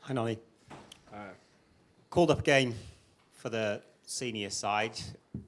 Hi, Noni. Hi. Called up again for the senior side.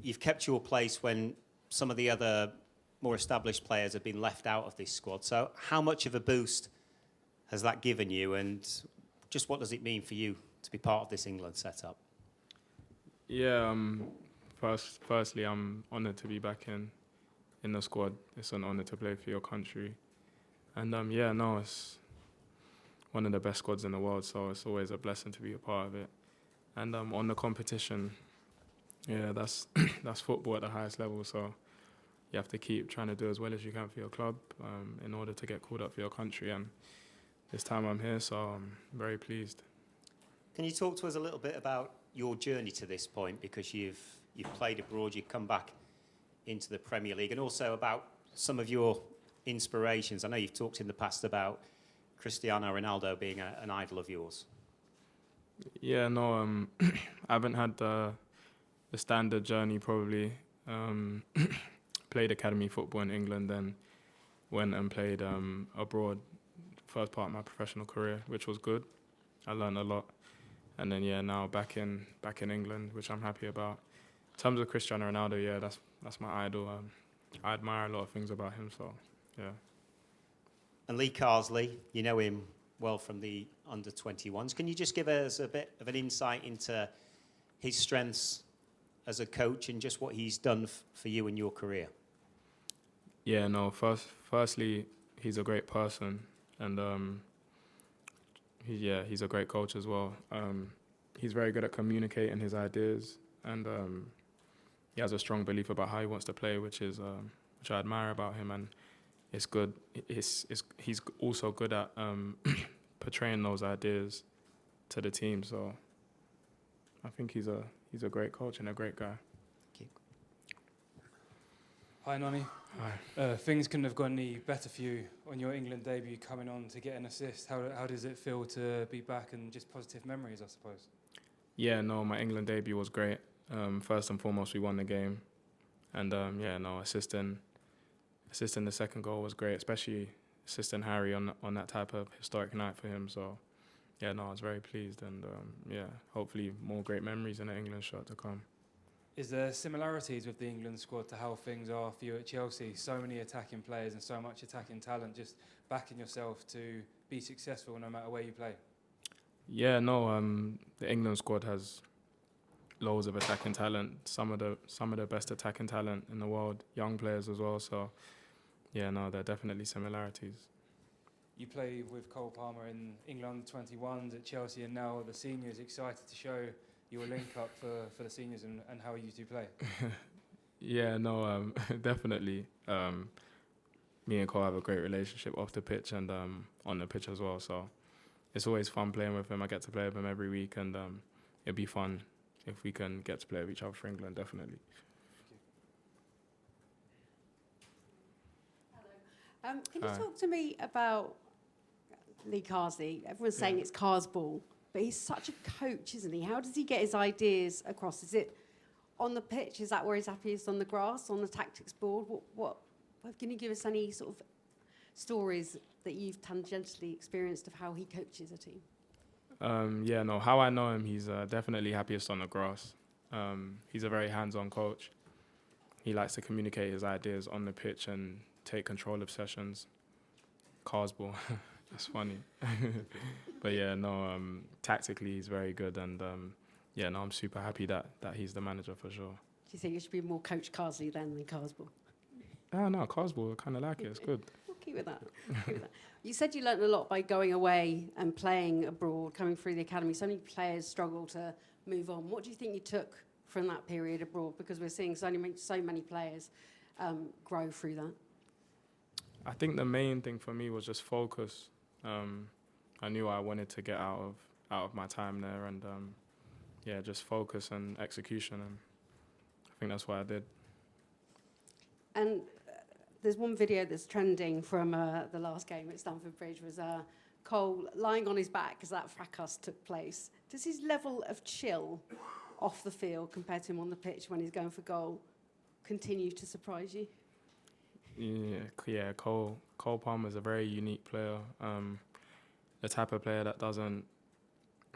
You've kept your place when some of the other more established players have been left out of this squad. So how much of a boost has that given you, and just what does it mean for you to be part of this England setup? Yeah, firstly, I'm honoured to be back in the squad. It's an honour to play for your country. And it's one of the best squads in the world, so it's always a blessing to be a part of it. And on the competition, yeah, that's that's football at the highest level, so you have to keep trying to do as well as you can for your club in order to get called up for your country. And this time I'm here, so I'm very pleased. Can you talk to us a little bit about your journey to this point, because you've played abroad, you've come back into the Premier League, and also about some of your inspirations? I know you've talked in the past about Cristiano Ronaldo being an idol of yours. Yeah, no, I haven't had the standard journey probably. Played academy football in England, then went and played abroad, first part of my professional career, which was good. I learned a lot. And then now back in England, which I'm happy about. In terms of Cristiano Ronaldo, yeah, that's my idol. I admire a lot of things about him, so yeah. And Lee Carsley, you know him well from the under-21s. Can you just give us a bit of an insight into his strengths as a coach and just what he's done for you in your career? Yeah, no, firstly, he's a great person, and he's a great coach as well. He's very good at communicating his ideas, and he has a strong belief about how he wants to play, which I admire about him, and it's good. He's also good at portraying those ideas to the team. So I think he's a great coach and a great guy. Thank you. Hi, Noni. Hi. Things couldn't have gone any better for you on your England debut, coming on to get an assist. How does it feel to be back, and just positive memories, I suppose? Yeah, no, my England debut was great. First and foremost, we won the game, and assisting the second goal was great, especially assisting Harry on that type of historic night for him. So yeah, no, I was very pleased, and hopefully more great memories in the England shot to come. Is there similarities with the England squad to how things are for you at Chelsea? So many attacking players and so much attacking talent, just backing yourself to be successful no matter where you play. Yeah, no, the England squad has loads of attacking talent. Some of the best attacking talent in the world, young players as well. So yeah, no, there are definitely similarities. You play with Cole Palmer in England 21s at Chelsea, and now the seniors. Excited to show your link up for the seniors and how you two play. Yeah, no, definitely. Me and Cole have a great relationship off the pitch and on the pitch as well. So it's always fun playing with him. I get to play with him every week, and it'd be fun if we can get to play with each other for England, definitely. Hello. Can you talk to me about Lee Carsley? Everyone's saying it's Cars ball, but he's such a coach, isn't he? How does he get his ideas across? Is it on the pitch? Is that where he's happiest, on the grass, on the tactics board? What can you give us any sort of stories that you've tangentially experienced of how he coaches a team? How I know him, he's definitely happiest on the grass. He's a very hands-on coach. He likes to communicate his ideas on the pitch and take control of sessions. Cars ball, that's funny. But tactically he's very good, and I'm super happy that he's the manager for sure. Do you think it should be more Coach Carsley than Cars ball? No, Cars ball, I kind of like it, it's good. We'll keep with that. You said you learnt a lot by going away and playing abroad, coming through the academy. So many players struggle to move on. What do you think you took from that period abroad? Because we're seeing so many players grow through that. I think the main thing for me was just focus. I knew I wanted to get out of my time there, and just focus and execution, and I think that's what I did. And there's one video that's trending from the last game at Stamford Bridge, was Cole lying on his back as that fracas took place. Does his level of chill off the field compared to him on the pitch when he's going for goal continue to surprise you? Yeah, Cole Palmer is a very unique player. The type of player that doesn't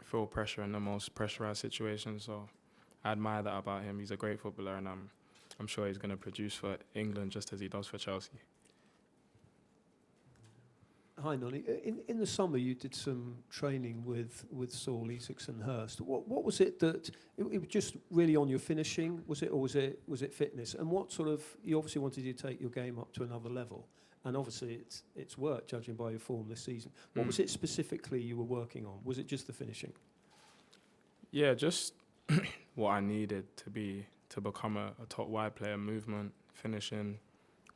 feel pressure in the most pressurized situations. So I admire that about him. He's a great footballer, and I'm sure he's going to produce for England just as he does for Chelsea. Hi, Noni. In the summer, you did some training with Saul Isaacs and Hurst. What was it that it was just really on your finishing? Was it, or was it fitness? And what sort of, you obviously wanted to take your game up to another level, and obviously it's worked, judging by your form this season. What was it specifically you were working on? Was it just the finishing? Yeah, just what I needed to become a top wide player: movement, finishing,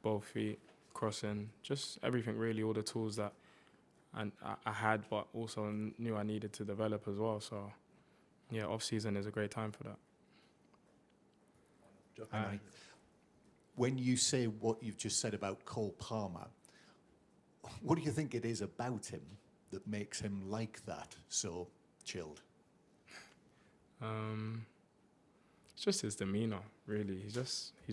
both feet, crossing, just everything really, all the tools that I had, but also knew I needed to develop as well. So, yeah, off-season is a great time for that. When you say what you've just said about Cole Palmer, what do you think it is about him that makes him like that, so chilled? It's just his demeanour, really. He's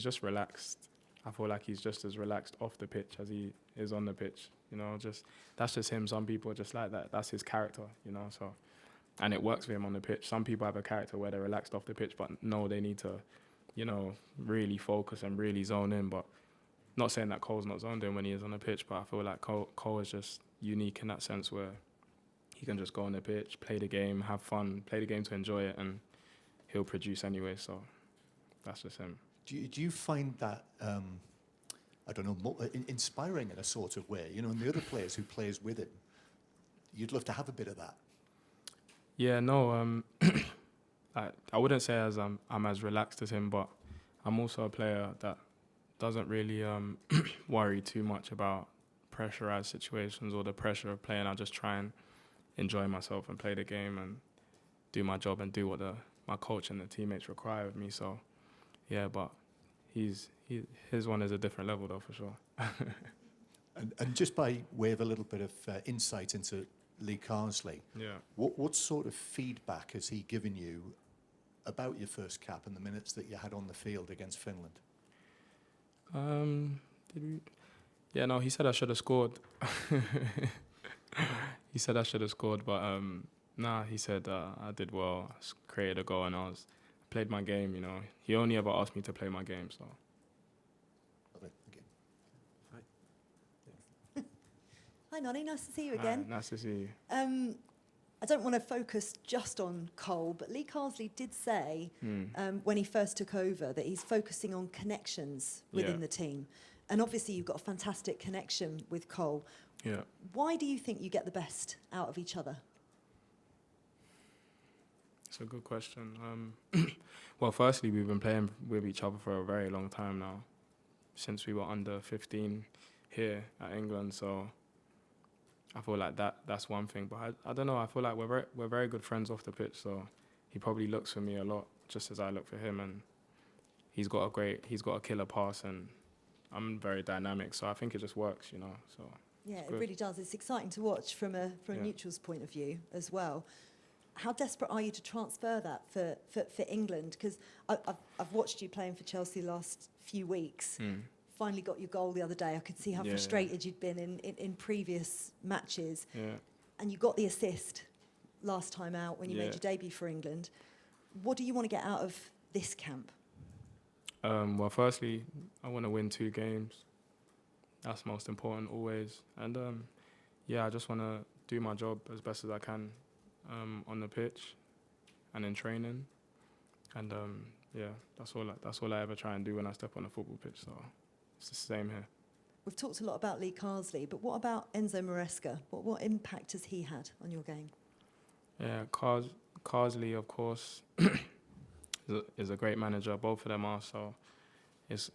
just relaxed. I feel like he's just as relaxed off the pitch as he is on the pitch. You know, that's just him. Some people are just like that. That's his character, you know. So, and it works for him on the pitch. Some people have a character where they're relaxed off the pitch, but no, they need to, you know, really focus and really zone in. But not saying that Cole's not zoned in when he is on the pitch, but I feel like Cole is just unique in that sense where he can just go on the pitch, play the game, have fun, play the game to enjoy it, and he'll produce anyway. So that's just him. Do you find that, I don't know, inspiring in a sort of way? You know, and the other players who plays with him, you'd love to have a bit of that. Yeah, no, I wouldn't say I'm as relaxed as him, but I'm also a player that doesn't really worry too much about pressurized situations or the pressure of playing. I just try and enjoy myself and play the game and do my job and do what my coach and the teammates require of me. So, yeah, but his one is a different level though, for sure. And just by way of a little bit of insight into Lee Carsley, Yeah. what sort of feedback has he given you about your first cap and the minutes that you had on the field against Finland? Yeah, no, he said I should have scored. He said I should have scored, but nah, he said I did well. I created a goal and I played my game, you know. He only ever asked me to play my game, so. Lovely, thank you. Hi, Noni. Nice to see you again. Nice to see you. I don't want to focus just on Cole, but Lee Carsley did say when he first took over that he's focusing on connections within the team. And obviously you've got a fantastic connection with Cole. Yeah. Why do you think you get the best out of each other? It's a good question. Well, firstly, we've been playing with each other for a very long time now, since we were under 15 here at England. So I feel like that's one thing. But I don't know. I feel like we're very good friends off the pitch. So he probably looks for me a lot, just as I look for him. And he's got a killer pass, and I'm very dynamic. So I think it just works, you know. So Yeah, it really does. It's exciting to watch from a neutral's point of view as well. How desperate are you to transfer that for England? Because I've watched you playing for Chelsea the last few weeks. Finally got your goal the other day. I could see how frustrated you'd been in previous matches. Yeah. And you got the assist last time out when you made your debut for England. What do you want to get out of this camp? Well, firstly, I want to win 2 games. That's most important always. And I just want to do my job as best as I can on the pitch and in training. And that's all I ever try and do when I step on the football pitch. So it's the same here. We've talked a lot about Lee Carsley, but what about Enzo Maresca? What impact has he had on your game? Yeah, Carsley, of course, is a great manager. Both of them are. So it's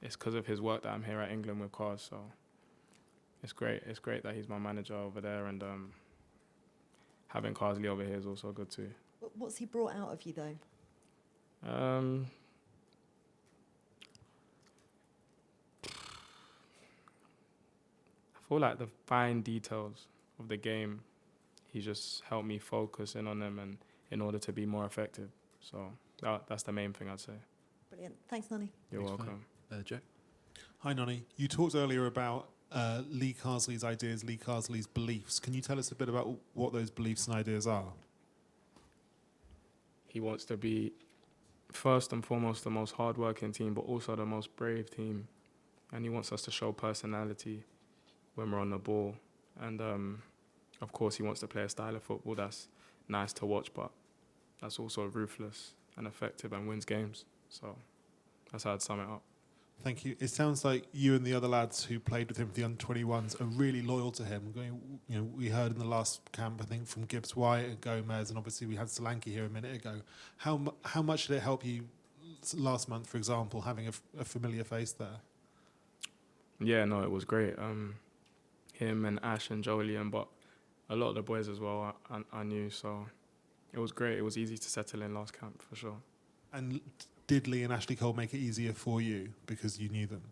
because of his work that I'm here at England with Cars. So it's great. It's great that he's my manager over there, and having Carsley over here is also good too. What's he brought out of you though? I feel like the fine details of the game, he just helped me focus in on them and in order to be more effective. So that's the main thing I'd say. Brilliant. Thanks, Noni. You're Thanks, welcome. Jack? Hi, Noni. You talked earlier about Lee Carsley's ideas, Lee Carsley's beliefs. Can you tell us a bit about what those beliefs and ideas are? he wants to be first and foremost the most hard-working team, but also the most brave team. And he wants us to show personality when we're on the ball. And of course, he wants to play a style of football that's nice to watch, but that's also ruthless and effective and wins games. So that's how I'd sum it up. Thank you. It sounds like you and the other lads who played with him for the under-21s are really loyal to him. We heard in the last camp, I think, from Gibbs White and Gomez, and obviously we had Solanke here a minute ago. How much did it help you last month, for example, having a familiar face there? Yeah, no, it was great. Him and Ash and Jolien, but a lot of the boys as well I knew, so it was great. It was easy to settle in last camp, for sure. And did Lee and Ashley Cole make it easier for you because you knew them?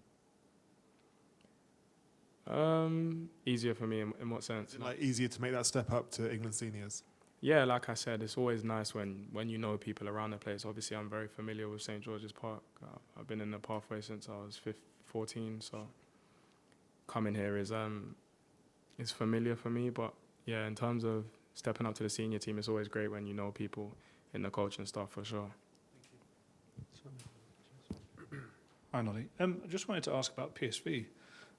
Easier for me in what sense? Is it like easier to make that step up to England seniors? Yeah, like I said, it's always nice when you know people around the place. Obviously, I'm very familiar with St. George's Park. I've been in the pathway since I was 14, so coming here is familiar for me. But yeah, in terms of stepping up to the senior team, it's always great when you know people in the coaching staff, for sure. Hi, Noni. I just wanted to ask about PSV.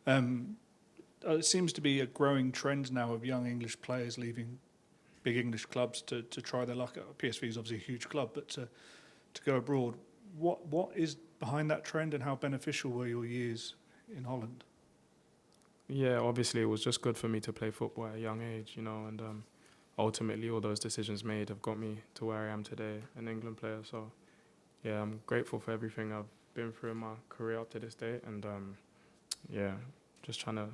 It seems to be a growing trend now of young English players leaving big English clubs to try their luck. PSV is obviously a huge club, but to go abroad. What is behind that trend, and how beneficial were your years in Holland? Yeah, obviously it was just good for me to play football at a young age, and ultimately all those decisions made have got me to where I am today, an England player. So yeah, I'm grateful for everything I've been through in my career up to this day, and yeah, just trying to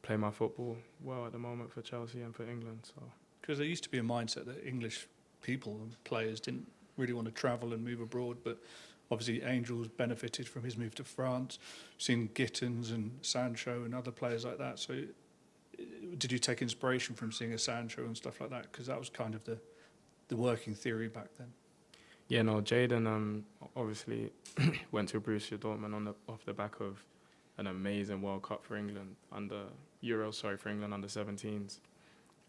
play my football well at the moment for Chelsea and for England. So Because there used to be a mindset that English people and players didn't really want to travel and move abroad, but obviously Angel's benefited from his move to France. We've seen Gittins and Sancho and other players like that. So did you take inspiration from seeing a Sancho and stuff like that? Because that was kind of the working theory back then. yeah, no, Jadon obviously went to Borussia Dortmund off the back of an amazing World Cup for England for England under 17s.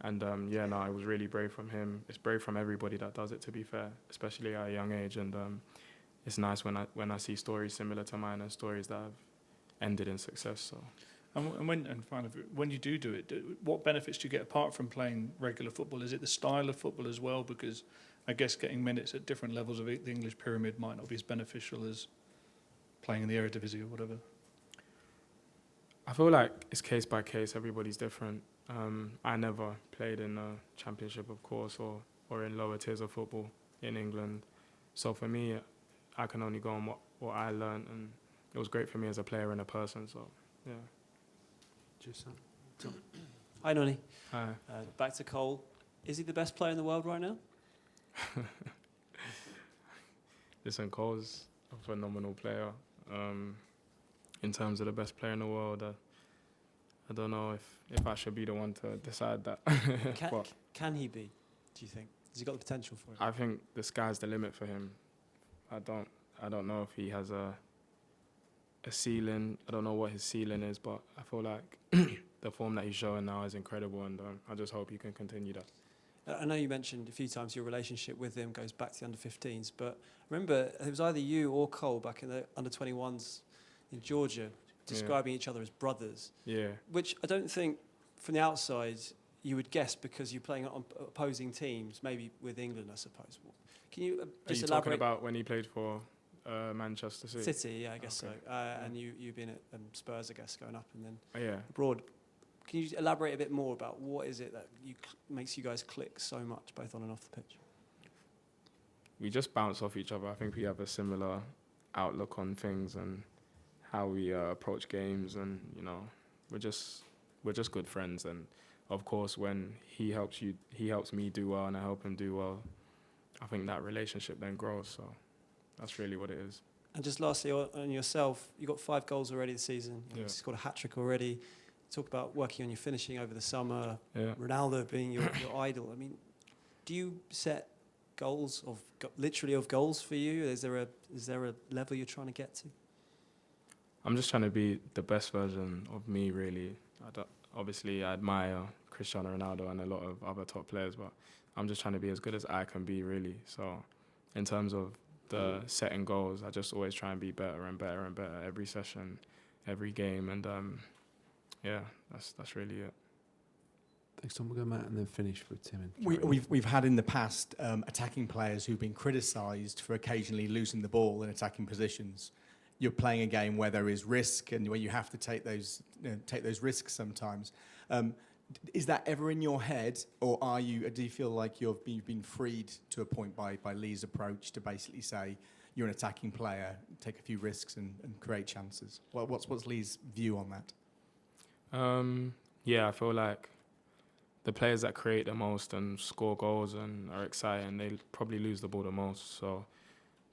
And yeah, no, it was really brave from him. It's brave from everybody that does it, to be fair, especially at a young age. And it's nice when I see stories similar to mine and stories that have ended in success. So. And when you do it, what benefits do you get apart from playing regular football? Is it the style of football as well? Because I guess getting minutes at different levels of the English pyramid might not be as beneficial as playing in the Eredivisie or whatever. I feel like it's case by case. Everybody's different. I never played in a championship, of course, or in lower tiers of football in England. So for me, I can only go on what I learned, and it was great for me as a player and a person. So yeah. Hi, Noni. Hi. Back to Cole. Is he the best player in the world right now? Listen, Cole's a phenomenal player. In terms of the best player in the world, I don't know if I should be the one to decide that. Can he be, do you think? Has he got the potential for it? I think the sky's the limit for him. I don't know if he has a ceiling. I don't know what his ceiling is, but I feel like the form that he's showing now is incredible, and I just hope he can continue that. I know you mentioned a few times your relationship with him goes back to the under-15s, but remember, it was either you or Cole back in the under-21s in Georgia describing each other as brothers. Yeah. Which I don't think, from the outside, you would guess because you're playing on opposing teams, maybe with England, I suppose. Can you just Are you elaborate? talking about when he played for Manchester City? City, yeah, I guess so. And you being at Spurs, I guess, going up and then Yeah. abroad. Can you elaborate a bit more about what is it that makes you guys click so much, both on and off the pitch? We just bounce off each other. I think we have a similar outlook on things and how we approach games, and we're just good friends. And of course, when he helps me do well, and I help him do well, I think that relationship then grows. So that's really what it is. And just lastly, on yourself, you got 5 goals already this season. You scored a hat-trick already. Talk about working on your finishing over the summer. Yeah. Ronaldo being your idol. I mean, do you set goals literally of goals for you? Is there a level you're trying to get to? I'm just trying to be the best version of me, really. Obviously, I admire Cristiano Ronaldo and a lot of other top players, but I'm just trying to be as good as I can be, really. So in terms of the setting goals, I just always try and be better and better and better every session, every game, and yeah, that's really it. Thanks, Tom. We'll go Matt and then finish with Tim. And We've had in the past attacking players who've been criticised for occasionally losing the ball in attacking positions. You're playing a game where there is risk and where you have to take those risks sometimes. Is that ever in your head, or do you feel like you've been freed to a point by Lee's approach to basically say you're an attacking player, take a few risks and create chances? What's Lee's view on that? Yeah, I feel like the players that create the most and score goals and are exciting, they probably lose the ball the most. So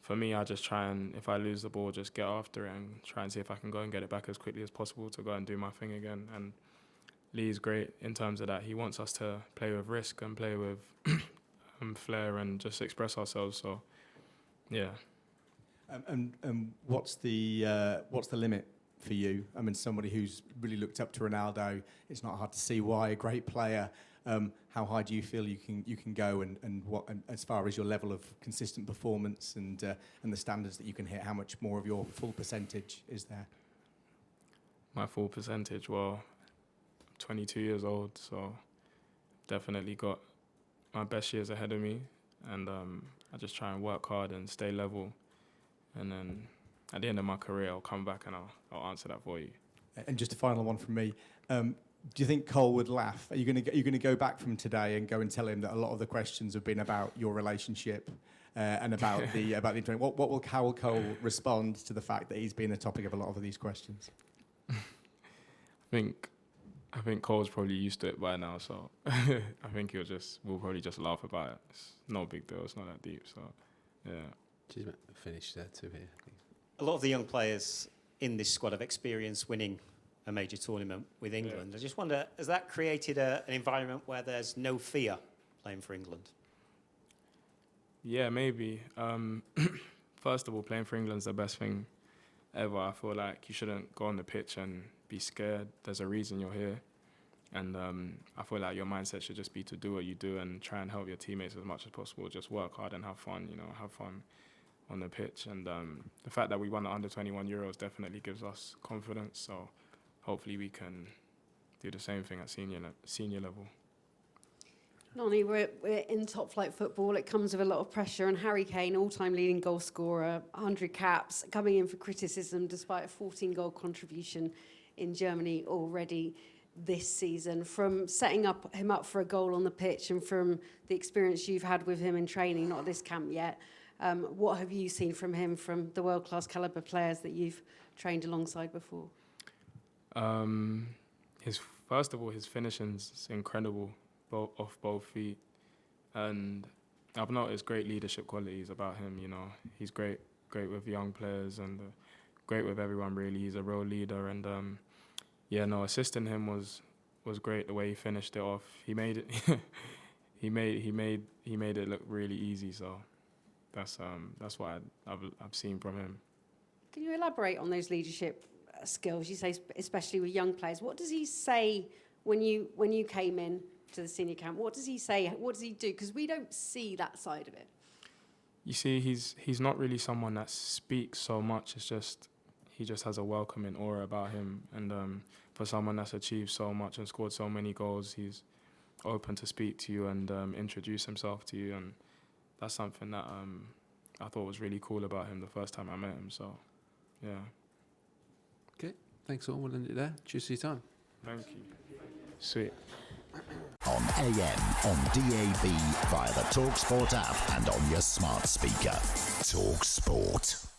for me, I just try and, if I lose the ball, just get after it and try and see if I can go and get it back as quickly as possible to go and do my thing again. And Lee's great in terms of that. He wants us to play with risk and play with flair and just express ourselves. So, yeah. And what's the limit for you? I mean, somebody who's really looked up to Ronaldo, it's not hard to see why. A great player. How high do you feel you can go, and what, and as far as your level of consistent performance and the standards that you can hit? How much more of your full percentage is there? My full percentage, well, 22 years old, so definitely got my best years ahead of me, and I just try and work hard and stay level, and then at the end of my career I'll come back and I'll answer that for you. And just a final one from me. Do you think Cole would laugh? Are you going to go back from today and go and tell him that a lot of the questions have been about your relationship and about the how will Cole respond to the fact that he's been the topic of a lot of these questions? I think Cole's probably used to it by now, so I think we'll probably just laugh about it. It's no big deal. It's not that deep. So, yeah. Cheers, Matt. Finish there too here. A lot of the young players in this squad have experienced winning a major tournament with England. Yeah. I just wonder, has that created an environment where there's no fear playing for England? Yeah, maybe. First of all, playing for England's the best thing ever. I feel like you shouldn't go on the pitch and be scared. There's a reason you're here. And I feel like your mindset should just be to do what you do and try and help your teammates as much as possible. Just work hard and have fun, have fun on the pitch. And the fact that we won the under-21 Euros definitely gives us confidence. So hopefully we can do the same thing at senior level. Noni, we're in top-flight football. It comes with a lot of pressure, and Harry Kane, all-time leading goal scorer, 100 caps, coming in for criticism despite a 14-goal contribution in Germany already this season. From setting him up for a goal on the pitch and from the experience you've had with him in training, not at this camp yet, what have you seen from him, from the world-class calibre players that you've trained alongside before? First of all, his finishing's incredible. Off both feet, and I've noticed great leadership qualities about him. He's great with young players and great with everyone. Really, he's a real leader, and assisting him was great. The way he finished it off, he made it. he made it look really easy. So that's what I've seen from him. Can you elaborate on those leadership skills? You say especially with young players. What does he say when you came in to the senior camp? What does he say? What does he do? Because we don't see that side of it. You see, he's not really someone that speaks so much. It's just he just has a welcoming aura about him. And for someone that's achieved so much and scored so many goals, he's open to speak to you and introduce himself to you. And that's something that I thought was really cool about him the first time I met him. So, yeah. Okay, thanks all. We'll end it there. Cheers for your time. Thank you. Sweet. On AM, on DAB, via the talkSPORT app and on your smart speaker. talkSPORT.